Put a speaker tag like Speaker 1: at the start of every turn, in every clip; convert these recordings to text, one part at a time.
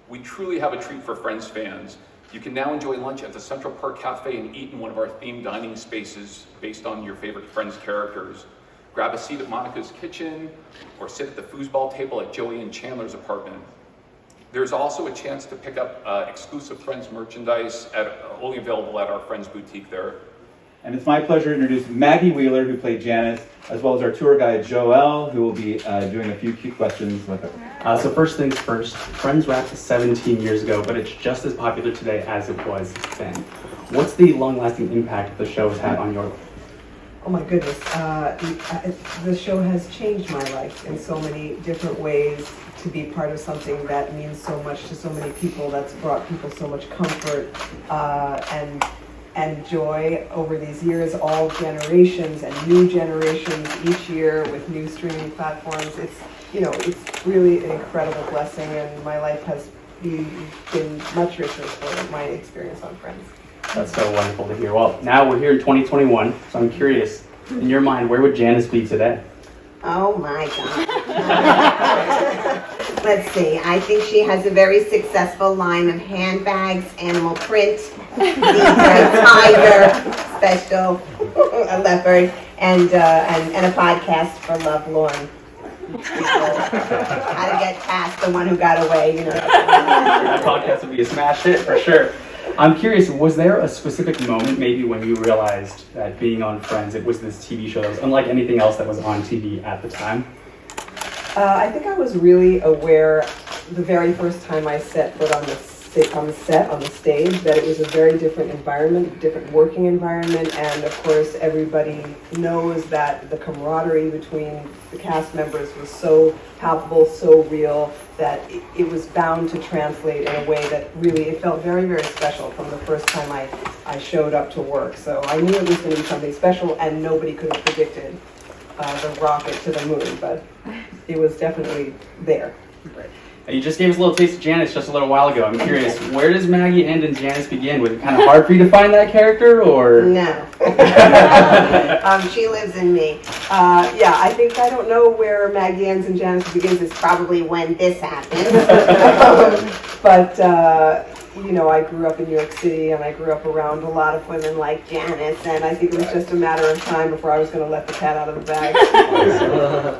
Speaker 1: We truly have a treat for Friends fans. You can now enjoy lunch at the Central Perk Café and eat in one of our themed dining spaces based on your favorite Friends characters. Grab a seat at Monica's kitchen or sit at the foosball table at Joey and Chandler's apartment. There's also a chance to pick up exclusive Friends merchandise only available at our Friends boutique there.
Speaker 2: And it's my pleasure to introduce Maggie Wheeler, who played Janice, as well as our tour guide, Joelle, who will be doing a few key questions with her.
Speaker 3: So first things first, Friends wrapped 17 years ago, but it's just as popular today as it was then. What's the long-lasting impact the show has had on your life?
Speaker 4: Oh my goodness, the show has changed my life in so many different ways. To be part of something that means so much to so many people, that's brought people so much comfort and joy over these years, all generations and new generations each year with new streaming platforms. It's really an incredible blessing, and my life has been much richer for my experience on Friends.
Speaker 3: That's so wonderful to hear. Well, now we're here in 2021, so I'm curious, in your mind, where would Janice be today?
Speaker 5: Oh my God. Let's see, I think she has a very successful line of handbags, animal print, the tiger, special, a leopard, and a podcast for Love Lauren. How to get past the one who got away,
Speaker 3: That podcast would be a smash hit for sure. I'm curious, was there a specific moment maybe when you realized that being on Friends, it was this TV show that was unlike anything else that was on TV at the time?
Speaker 4: I think I was really aware the very first time I set foot on the stage, that it was a very different environment, different working environment, and of course everybody knows that the camaraderie between the cast members was so palpable, so real, that it was bound to translate in a way that really, it felt very, very special from the first time I showed up to work. So I knew it was going to be something special, and nobody could have predicted the rocket to the moon, but it was definitely there.
Speaker 3: Right. You just gave us a little taste of Janice just a little while ago. I'm curious, where does Maggie end and Janice begin? Was it kind of hard for you to find that character, or?
Speaker 5: No. She lives in me.
Speaker 4: Yeah, I don't know where Maggie ends and Janice begins. It's probably when this happened. But I grew up in New York City, and I grew up around a lot of women like Janice, and I think it was just a matter of time before I was going to let the cat out of the bag.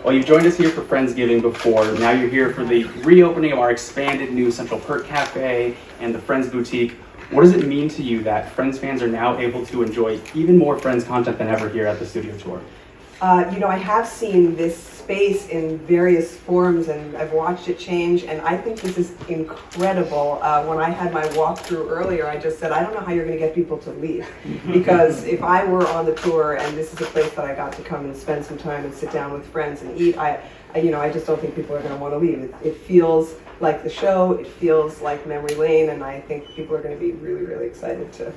Speaker 3: Well, you've joined us here for Friendsgiving before. Now you're here for the reopening of our expanded new Central Perk Cafe and the Friends Boutique. What does it mean to you that Friends fans are now able to enjoy even more Friends content than ever here at the studio tour?
Speaker 4: I have seen this space in various forms, and I've watched it change, and I think this is incredible. When I had my walkthrough earlier, I just said, I don't know how you're going to get people to leave, because if I were on the tour and this is a place that I got to come and spend some time and sit down with friends and eat, I just don't think people are going to want to leave. It feels like the show, it feels like memory lane, and I think people are going to be really, really excited to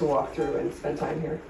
Speaker 4: walk through and spend time here.